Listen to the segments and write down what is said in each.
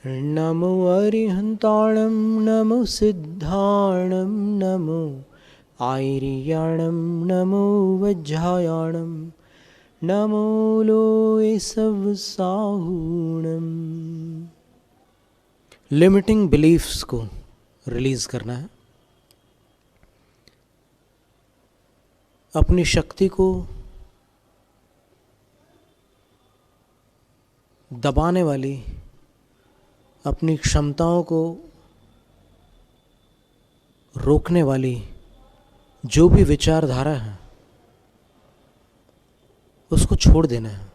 नमो अरिहन्ताणं नमो सिद्धाणं नमो आयर्याणं नमो वज्रायाणं नमो लोय सवसाहूणम्। Limiting beliefs को release करना है, अपनी शक्ति को दबाने वाली, अपनी क्षमताओं को रोकने वाली जो भी विचारधारा है उसको छोड़ देना है।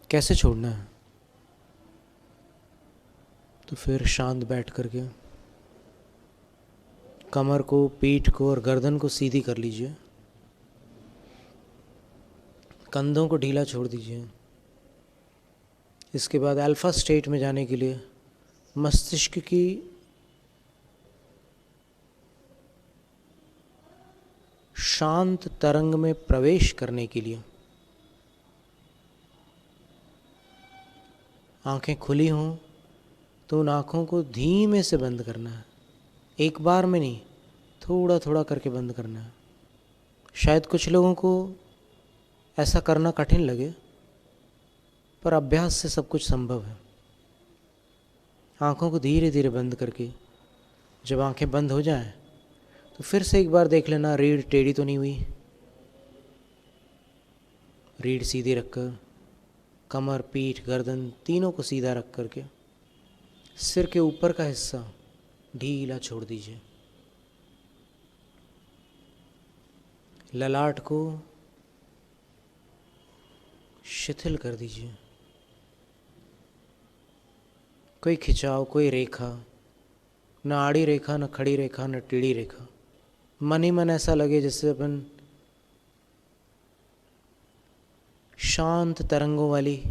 कैसे छोड़ना है? तो फिर शांत बैठ करके कमर को, पीठ को और गर्दन को सीधी कर लीजिए। कंधों को ढीला छोड़ दीजिए। इसके बाद अल्फा स्टेट में जाने के लिए मस्तिष्क की शांत तरंग में प्रवेश करने के लिए आंखें खुली हों तो उन आँखों को धीमे से बंद करना है। एक बार में नहीं, थोड़ा थोड़ा करके बंद करना है। शायद कुछ लोगों को ऐसा करना कठिन लगे, पर अभ्यास से सब कुछ संभव है। आँखों को धीरे धीरे बंद करके जब आँखें बंद हो जाएं तो फिर से एक बार देख लेना रीढ़ टेढ़ी तो नहीं हुई। रीढ़ सीधी रखकर कमर, पीठ, गर्दन तीनों को सीधा रख करके सिर के ऊपर का हिस्सा ढीला छोड़ दीजिए। ललाट को शिथिल कर दीजिए। कोई खिंचाव, कोई रेखा, न आड़ी रेखा, न खड़ी रेखा, न टेढ़ी रेखा। मन ही मन ऐसा लगे जैसे अपन शांत तरंगों वाली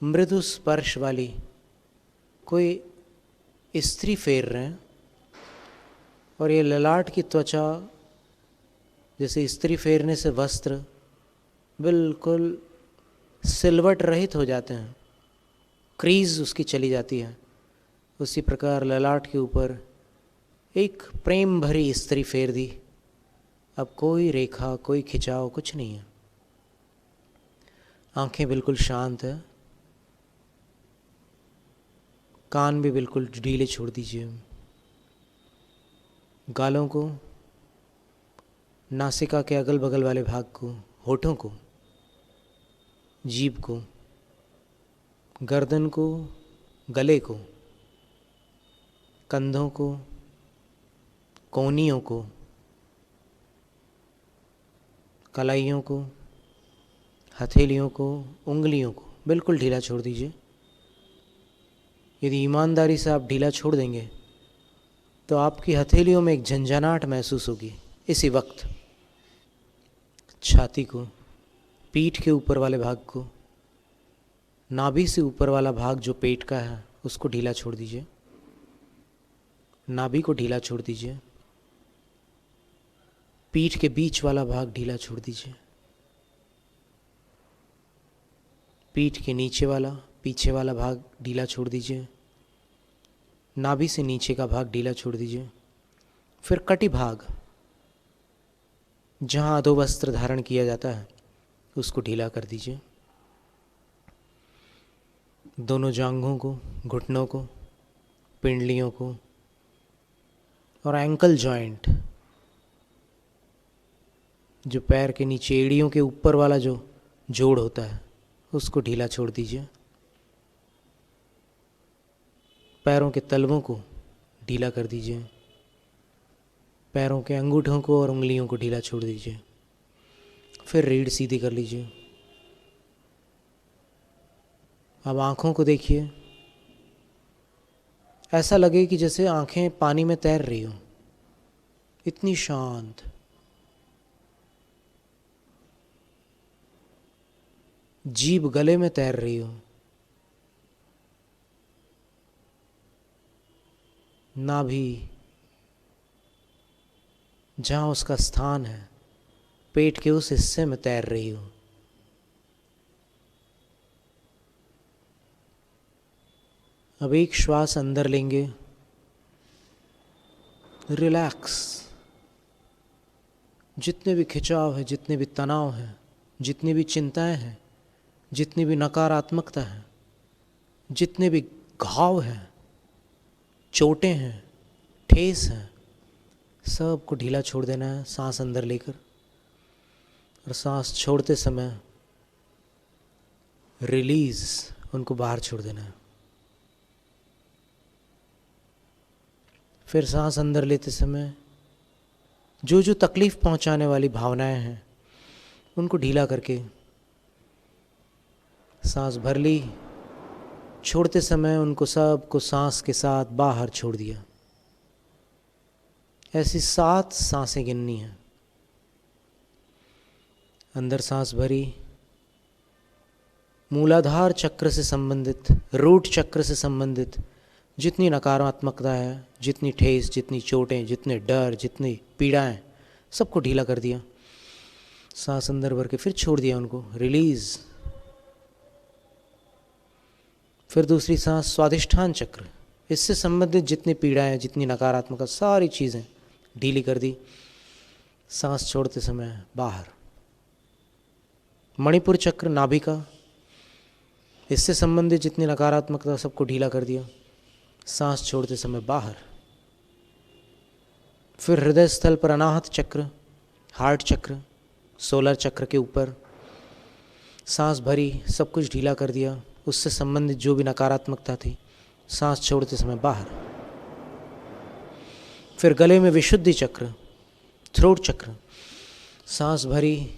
मृदु स्पर्श वाली कोई इस्त्री फेर रहे हैं और ये ललाट की त्वचा जैसे इस्त्री फेरने से वस्त्र बिल्कुल सिलवट रहित हो जाते हैं, क्रीज उसकी चली जाती है। उसी प्रकार ललाट के ऊपर एक प्रेम भरी इस्त्री फेर दी। अब कोई रेखा, कोई खिंचाव, कुछ नहीं है। आंखें बिल्कुल शांत है। कान भी बिल्कुल ढीले छोड़ दीजिए। गालों को, नासिका के अगल बगल वाले भाग को, होठों को, जीभ को, गर्दन को, गले को, कंधों को, कोहनियों को, कलाइयों को, हथेलियों को, उंगलियों को बिल्कुल ढीला छोड़ दीजिए। यदि ईमानदारी से आप ढीला छोड़ देंगे तो आपकी हथेलियों में एक झंझनाहट महसूस होगी। इसी वक्त छाती को, पीठ के ऊपर वाले भाग को, नाभि से ऊपर वाला भाग जो पेट का है उसको ढीला छोड़ दीजिए। नाभि को ढीला छोड़ दीजिए। पीठ के बीच वाला भाग ढीला छोड़ दीजिए। पीठ के नीचे वाला, पीछे वाला भाग ढीला छोड़ दीजिए। नाभि से नीचे का भाग ढीला छोड़ दीजिए। फिर कटी भाग, जहाँ अधोवस्त्र धारण किया जाता है, उसको ढीला कर दीजिए। दोनों जांघों को, घुटनों को, पिंडलियों को और एंकल जॉइंट, जो पैर के नीचे एड़ियों के ऊपर वाला जो जोड़ होता है, उसको ढीला छोड़ दीजिए। पैरों के तलवों को ढीला कर दीजिए। पैरों के अंगूठों को और उंगलियों को ढीला छोड़ दीजिए। फिर रीढ़ सीधी कर लीजिए। अब आँखों को देखिए। ऐसा लगे कि जैसे आँखें पानी में तैर रही हो, इतनी शांत। जीभ गले में तैर रही हो। नाभि, जहाँ उसका स्थान है, पेट के उस हिस्से में तैर रही हो। अब एक श्वास अंदर लेंगे, रिलैक्स। जितने भी खिंचाव है, जितने भी तनाव है, जितनी भी चिंताएं हैं, जितनी भी नकारात्मकता है, जितने भी घाव हैं, चोटें हैं, ठेस हैं, सब को ढीला छोड़ देना है सांस अंदर लेकर। और सांस छोड़ते समय रिलीज, उनको बाहर छोड़ देना है। फिर सांस अंदर लेते समय जो जो तकलीफ पहुंचाने वाली भावनाएं हैं उनको ढीला करके सांस भर ली। छोड़ते समय उनको सब को सांस के साथ बाहर छोड़ दिया। ऐसी 7 सांसें गिननी है। अंदर सांस भरी, मूलाधार चक्र से संबंधित, रूट चक्र से संबंधित जितनी नकारात्मकता है, जितनी ठेस, जितनी चोटें, जितने डर, जितनी पीड़ाएं, सबको ढीला कर दिया। सांस अंदर भर के फिर छोड़ दिया उनको, रिलीज। फिर दूसरी सांस स्वादिष्ठान चक्र, इससे संबंधित जितनी पीड़ाएं, जितनी नकारात्मकता, सारी चीज़ें ढीली कर दी। सांस छोड़ते समय बाहर। मणिपुर चक्र, नाभिका, इससे संबंधित जितनी नकारात्मकता सबको ढीला कर दिया। सांस छोड़ते समय बाहर। फिर हृदय स्थल पर अनाहत चक्र, हार्ट चक्र, सोलर चक्र के ऊपर सांस भरी, सब कुछ ढीला कर दिया। उससे संबंधित जो भी नकारात्मकता थी सांस छोड़ते समय बाहर। फिर गले में विशुद्धि चक्र, थ्रोट चक्र, सांस भरी,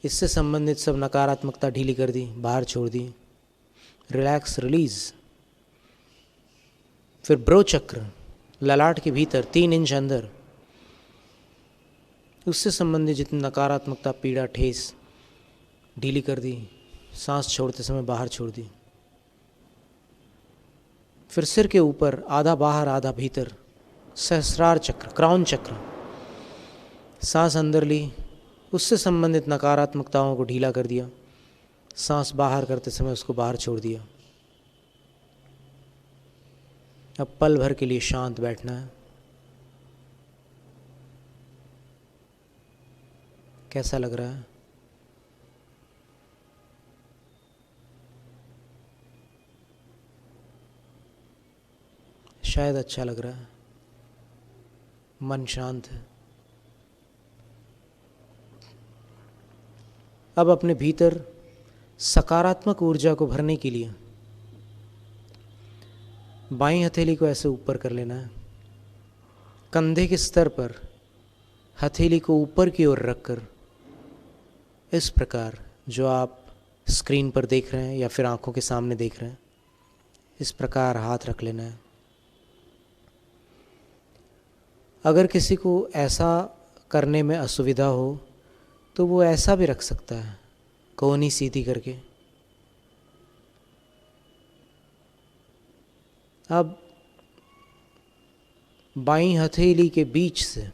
इससे संबंधित सब नकारात्मकता ढीली कर दी, बाहर छोड़ दी, रिलैक्स, रिलीज। फिर ब्रो चक्र, ललाट के भीतर 3 इंच अंदर, उससे संबंधित जितनी नकारात्मकता, पीड़ा, ठेस ढीली कर दी, सांस छोड़ते समय बाहर छोड़ दी। फिर सिर के ऊपर आधा बाहर आधा भीतर सहस्रार चक्र, क्राउन चक्र, सांस अंदर ली, उससे संबंधित नकारात्मकताओं को ढीला कर दिया, सांस बाहर करते समय उसको बाहर छोड़ दिया। अब पल भर के लिए शांत बैठना है। कैसा लग रहा है? शायद अच्छा लग रहा है, मन शांत है। अब अपने भीतर सकारात्मक ऊर्जा को भरने के लिए बाईं हथेली को ऐसे ऊपर कर लेना है। कंधे के स्तर पर हथेली को ऊपर की ओर रखकर इस प्रकार, जो आप स्क्रीन पर देख रहे हैं या फिर आंखों के सामने देख रहे हैं, इस प्रकार हाथ रख लेना है। अगर किसी को ऐसा करने में असुविधा हो तो वो ऐसा भी रख सकता है, कोहनी सीधी करके। अब बाईं हथेली के बीच से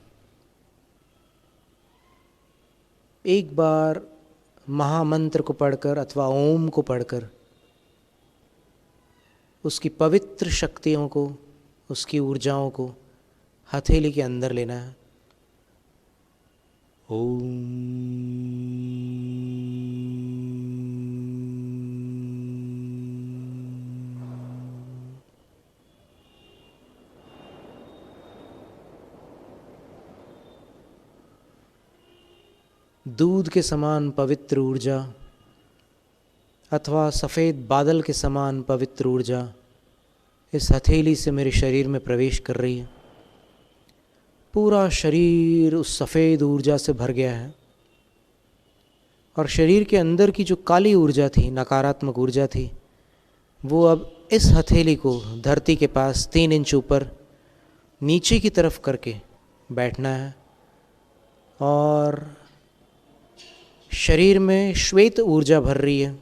एक बार महामंत्र को पढ़कर अथवा ओम को पढ़कर उसकी पवित्र शक्तियों को, उसकी ऊर्जाओं को हथेली के अंदर लेना है। ओम। दूध के समान पवित्र ऊर्जा अथवा सफ़ेद बादल के समान पवित्र ऊर्जा इस हथेली से मेरे शरीर में प्रवेश कर रही है। पूरा शरीर उस सफ़ेद ऊर्जा से भर गया है और शरीर के अंदर की जो काली ऊर्जा थी, नकारात्मक ऊर्जा थी, वो अब इस हथेली को धरती के पास 3 इंच ऊपर नीचे की तरफ करके बैठना है और शरीर में श्वेत ऊर्जा भर रही है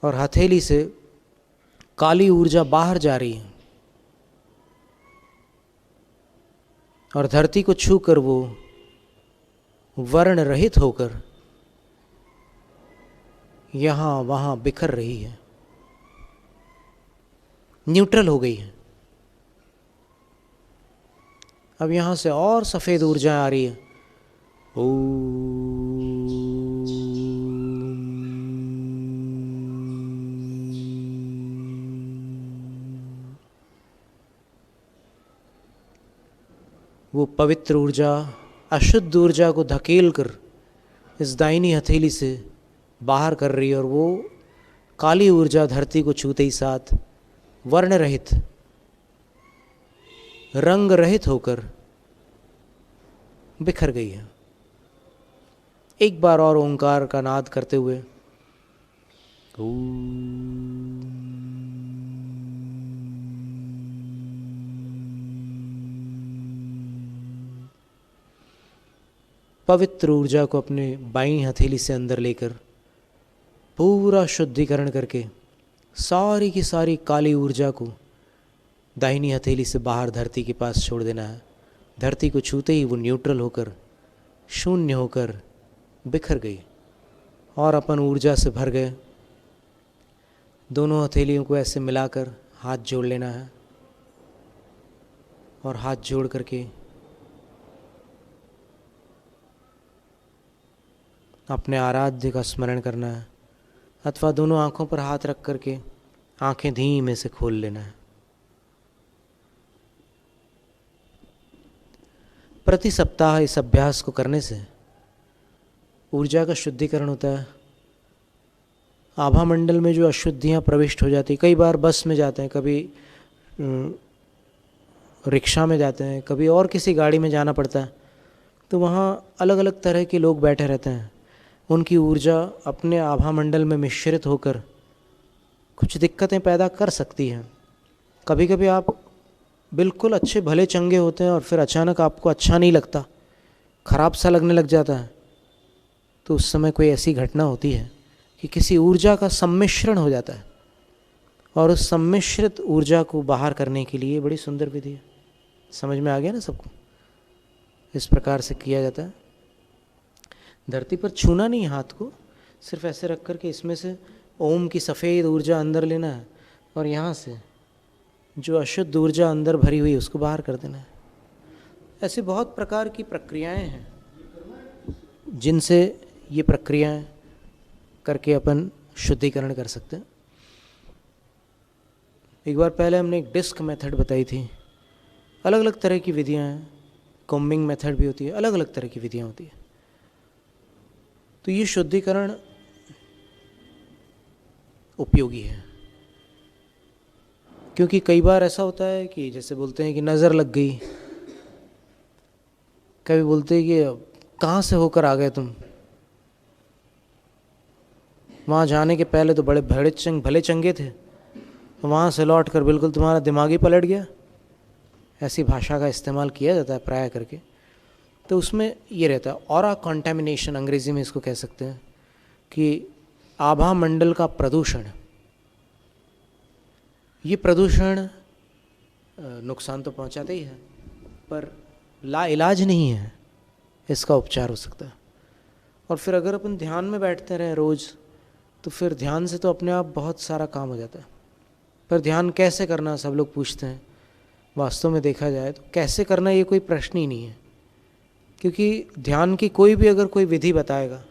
और हथेली से काली ऊर्जा बाहर जा रही है और धरती को छूकर वो वर्ण रहित होकर यहाँ वहाँ बिखर रही है। न्यूट्रल हो गई है। अब यहाँ से और सफ़ेद ऊर्जा आ रही है। वो पवित्र ऊर्जा अशुद्ध ऊर्जा को धकेल कर इस दाहिनी हथेली से बाहर कर रही है, और वो काली ऊर्जा धरती को छूते ही साथ वर्ण रहित, रंग रहित होकर बिखर गई है। एक बार और ओंकार का नाद करते हुए पवित्र ऊर्जा को अपने बाईं हथेली से अंदर लेकर पूरा शुद्धिकरण करके सारी की सारी काली ऊर्जा को दाहिनी हथेली से बाहर धरती के पास छोड़ देना है। धरती को छूते ही वो न्यूट्रल होकर, शून्य होकर बिखर गई और अपन ऊर्जा से भर गए। दोनों हथेलियों को ऐसे मिलाकर हाथ जोड़ लेना है, और हाथ जोड़ करके अपने आराध्य का स्मरण करना है, अथवा दोनों आँखों पर हाथ रख करके आँखें धीमे से खोल लेना है। प्रति सप्ताह इस अभ्यास को करने से ऊर्जा का शुद्धिकरण होता है। आभा मंडल में जो अशुद्धियाँ प्रविष्ट हो जाती, कई बार बस में जाते हैं, कभी रिक्शा में जाते हैं, कभी और किसी गाड़ी में जाना पड़ता है, तो वहाँ अलग अलग तरह के लोग बैठे रहते हैं। उनकी ऊर्जा अपने आभा मंडल में मिश्रित होकर कुछ दिक्कतें पैदा कर सकती हैं। कभी कभी आप बिल्कुल अच्छे भले चंगे होते हैं और फिर अचानक आपको अच्छा नहीं लगता, खराब सा लगने लग जाता है, तो उस समय कोई ऐसी घटना होती है कि किसी ऊर्जा का सम्मिश्रण हो जाता है, और उस सम्मिश्रित ऊर्जा को बाहर करने के लिए बड़ी सुंदर विधि है। समझ में आ गया ना सबको? इस प्रकार से किया जाता है। धरती पर छूना नहीं हाथ को, सिर्फ ऐसे रख कर के इसमें से ओम की सफ़ेद ऊर्जा अंदर लेना है, और यहाँ से जो अशुद्ध ऊर्जा अंदर भरी हुई उसको बाहर कर देना है। ऐसे बहुत प्रकार की प्रक्रियाएं हैं जिनसे ये प्रक्रियाएं करके अपन शुद्धिकरण कर सकते हैं। एक बार पहले हमने एक डिस्क मेथड बताई थी। अलग अलग तरह की विधियां हैं, कॉम्बिंग मेथड भी होती है, अलग अलग तरह की विधियां होती है। तो ये शुद्धिकरण उपयोगी है, क्योंकि कई बार ऐसा होता है कि जैसे बोलते हैं कि नज़र लग गई, कभी बोलते हैं कि कहाँ से होकर आ गए तुम, वहाँ जाने के पहले तो बड़े भले चंगे थे, वहाँ से लौट कर बिल्कुल तुम्हारा दिमाग ही पलट गया। ऐसी भाषा का इस्तेमाल किया जाता है प्राय करके। तो उसमें ये रहता है ऑरा कंटेमिनेशन, अंग्रेज़ी में इसको कह सकते हैं, कि आभा मंडल का प्रदूषण। ये प्रदूषण नुकसान तो पहुंचाता ही है, पर ला इलाज नहीं है, इसका उपचार हो सकता है। और फिर अगर अपन ध्यान में बैठते रहें रोज़, तो फिर ध्यान से तो अपने आप बहुत सारा काम हो जाता है। पर ध्यान कैसे करना सब लोग पूछते हैं। वास्तव में देखा जाए तो कैसे करना ये कोई प्रश्न ही नहीं है, क्योंकि ध्यान की कोई भी अगर कोई विधि बताएगा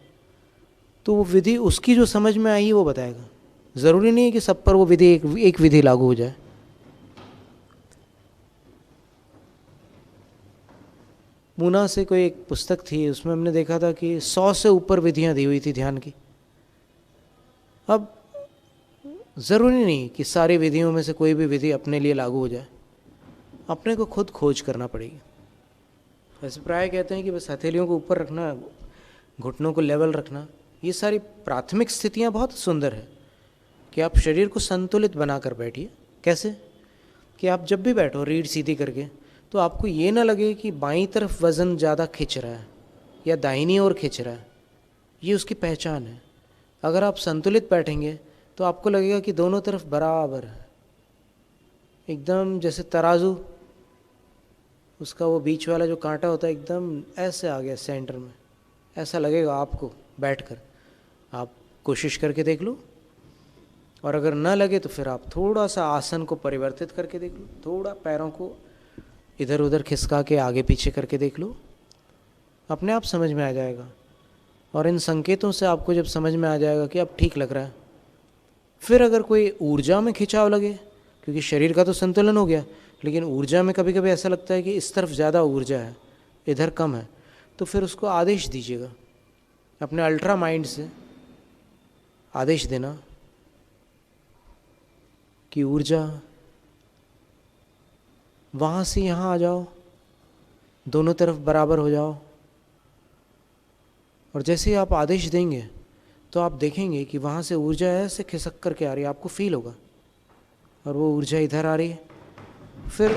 तो वो विधि उसकी जो समझ में आई वो बताएगा। ज़रूरी नहीं है कि सब पर वो विधि एक विधि लागू हो जाए। मूना से कोई एक पुस्तक थी, उसमें हमने देखा था कि 100 से ऊपर विधियां दी हुई थी ध्यान की। अब ज़रूरी नहीं कि सारी विधियों में से कोई भी विधि अपने लिए लागू हो जाए, अपने को खुद खोज करना पड़ेगी। वैसे प्राय कहते हैं कि बस हथेलियों को ऊपर रखना, घुटनों को लेवल रखना, ये सारी प्राथमिक स्थितियां बहुत सुंदर है कि आप शरीर को संतुलित बनाकर बैठिए। कैसे कि आप जब भी बैठो रीढ़ सीधी करके, तो आपको ये ना लगे कि बाईं तरफ वज़न ज़्यादा खिंच रहा है या दाहिनी ओर खिंच रहा है। ये उसकी पहचान है। अगर आप संतुलित बैठेंगे तो आपको लगेगा कि दोनों तरफ बराबर है, एकदम जैसे तराजू, उसका वो बीच वाला जो कांटा होता है एकदम ऐसे आ गया सेंटर में, ऐसा लगेगा आपको बैठकर। आप कोशिश करके देख लो। और अगर न लगे तो फिर आप थोड़ा सा आसन को परिवर्तित करके देख लो, थोड़ा पैरों को इधर उधर खिसका के आगे पीछे करके देख लो, अपने आप समझ में आ जाएगा। और इन संकेतों से आपको जब समझ में आ जाएगा कि अब ठीक लग रहा है, फिर अगर कोई ऊर्जा में खिंचाव लगे, क्योंकि शरीर का तो संतुलन हो गया, लेकिन ऊर्जा में कभी कभी ऐसा लगता है कि इस तरफ ज़्यादा ऊर्जा है, इधर कम है, तो फिर उसको आदेश दीजिएगा, अपने अल्ट्रा माइंड से आदेश देना कि ऊर्जा वहाँ से यहाँ आ जाओ, दोनों तरफ बराबर हो जाओ। और जैसे ही आप आदेश देंगे तो आप देखेंगे कि वहाँ से ऊर्जा ऐसे खिसक करके आ रही है, आपको फील होगा, और वो ऊर्जा इधर आ रही है। फिर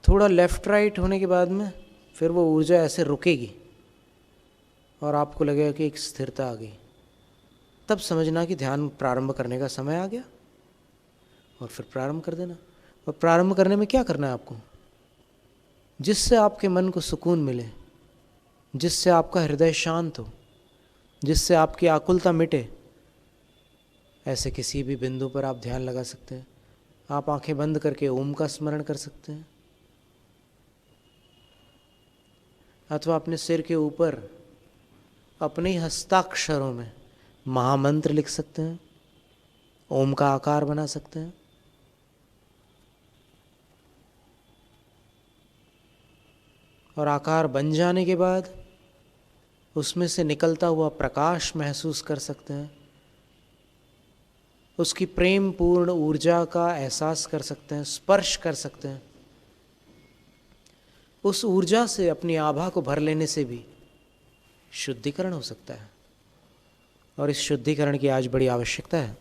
थोड़ा लेफ़्ट राइट होने के बाद में फिर वो ऊर्जा ऐसे रुकेगी और आपको लगेगा कि एक स्थिरता आ गई। तब समझना कि ध्यान प्रारंभ करने का समय आ गया, और फिर प्रारंभ कर देना। और प्रारंभ करने में क्या करना है आपको, जिससे आपके मन को सुकून मिले, जिससे आपका हृदय शांत हो, जिससे आपकी आकुलता मिटे, ऐसे किसी भी बिंदु पर आप ध्यान लगा सकते हैं। आप आंखें बंद करके ओम का स्मरण कर सकते हैं, अथवा अपने सिर के ऊपर अपने ही हस्ताक्षरों में महामंत्र लिख सकते हैं, ओम का आकार बना सकते हैं। और आकार बन जाने के बाद उसमें से निकलता हुआ प्रकाश महसूस कर सकते हैं, उसकी प्रेम पूर्ण ऊर्जा का एहसास कर सकते हैं, स्पर्श कर सकते हैं। उस ऊर्जा से अपनी आभा को भर लेने से भी शुद्धिकरण हो सकता है, और इस शुद्धिकरण की आज बड़ी आवश्यकता है।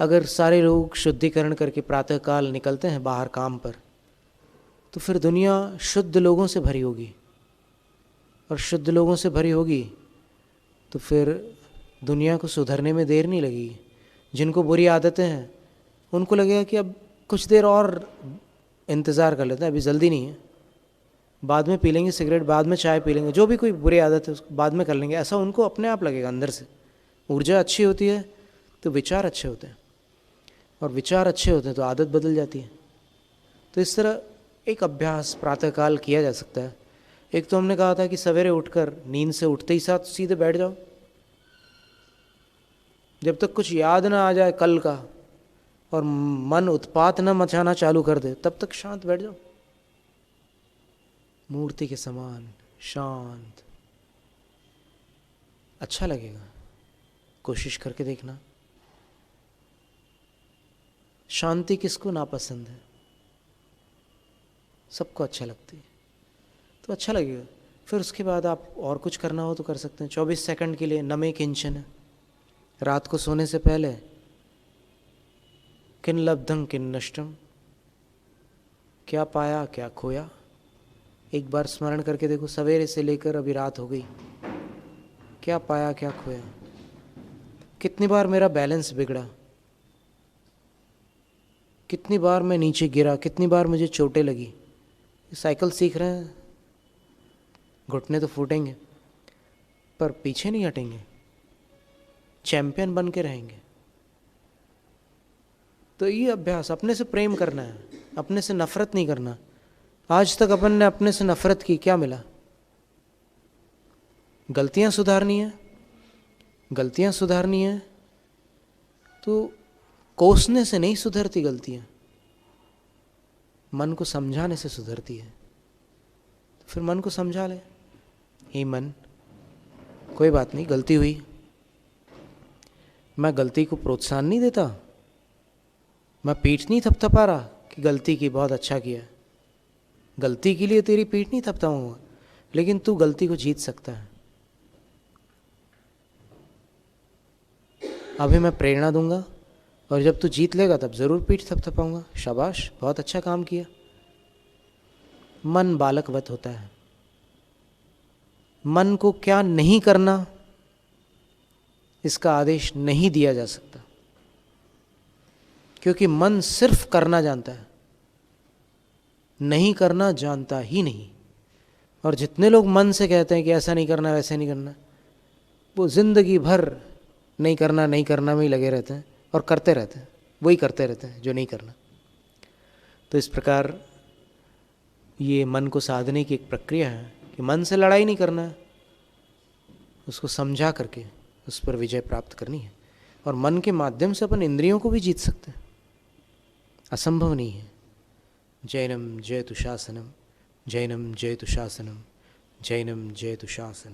अगर सारे लोग शुद्धिकरण करके प्रातःकाल निकलते हैं बाहर काम पर, तो फिर दुनिया शुद्ध लोगों से भरी होगी, और शुद्ध लोगों से भरी होगी तो फिर दुनिया को सुधरने में देर नहीं लगेगी। जिनको बुरी आदतें हैं उनको लगेगा कि अब कुछ देर और इंतज़ार कर लेते हैं, अभी जल्दी नहीं है, बाद में पी लेंगे सिगरेट, बाद में चाय पी लेंगे, जो भी कोई बुरी आदत है उसको बाद में कर लेंगे, ऐसा उनको अपने आप लगेगा। अंदर से ऊर्जा अच्छी होती है तो विचार अच्छे होते हैं, और विचार अच्छे होते हैं तो आदत बदल जाती है। तो इस तरह एक अभ्यास प्रातःकाल किया जा सकता है। एक तो हमने कहा था कि सवेरे उठकर नींद से उठते ही साथ सीधे बैठ जाओ, जब तक कुछ याद ना आ जाए कल का और मन उत्पात न मचाना चालू कर दे, तब तक शांत बैठ जाओ, मूर्ति के समान शांत। अच्छा लगेगा, कोशिश करके देखना। शांति किसको नापसंद है, सबको अच्छा लगती है, तो अच्छा लगेगा। फिर उसके बाद आप और कुछ करना हो तो कर सकते हैं। 24 सेकंड के लिए नमे किंचन, रात को सोने से पहले किन लब्धं किन नष्टम, क्या पाया क्या खोया, एक बार स्मरण करके देखो। सवेरे से लेकर अभी रात हो गई, क्या पाया क्या खोया, कितनी बार मेरा बैलेंस बिगड़ा, कितनी बार मैं नीचे गिरा, कितनी बार मुझे चोटें लगी। साइकिल सीख रहे हैं, घुटने तो फूटेंगे पर पीछे नहीं हटेंगे, चैंपियन बन के रहेंगे। तो ये अभ्यास, अपने से प्रेम करना है, अपने से नफरत नहीं करना। आज तक अपन ने अपने से नफरत की, क्या मिला? गलतियां सुधारनी है, गलतियां सुधारनी है तो कोसने से नहीं सुधरती गलतियां, मन को समझाने से सुधरती है। तो फिर मन को समझा ले, हे मन कोई बात नहीं, गलती हुई। मैं गलती को प्रोत्साहन नहीं देता, मैं पीठ नहीं थपथपा रहा कि गलती की, बहुत अच्छा किया। गलती के लिए तेरी पीठ नहीं थपथपाऊंगा, लेकिन तू गलती को जीत सकता है। अभी मैं प्रेरणा दूंगा, और जब तू जीत लेगा तब जरूर पीठ थपथपाऊंगा। शाबाश, बहुत अच्छा काम किया। मन बालकवत होता है, मन को क्या नहीं करना इसका आदेश नहीं दिया जा सकता, क्योंकि मन सिर्फ करना जानता है, नहीं करना जानता ही नहीं। और जितने लोग मन से कहते हैं कि ऐसा नहीं करना वैसा नहीं करना, वो जिंदगी भर नहीं करना में ही लगे रहते हैं और करते रहते हैं, वही करते रहते हैं जो नहीं करना। तो इस प्रकार ये मन को साधने की एक प्रक्रिया है कि मन से लड़ाई नहीं करना है, उसको समझा करके उस पर विजय प्राप्त करनी है। और मन के माध्यम से अपन इंद्रियों को भी जीत सकते हैं, असंभव नहीं है। जैनम जयतु शासनम, जैनम जयतु शासनम, जैनम जयतु शासनम।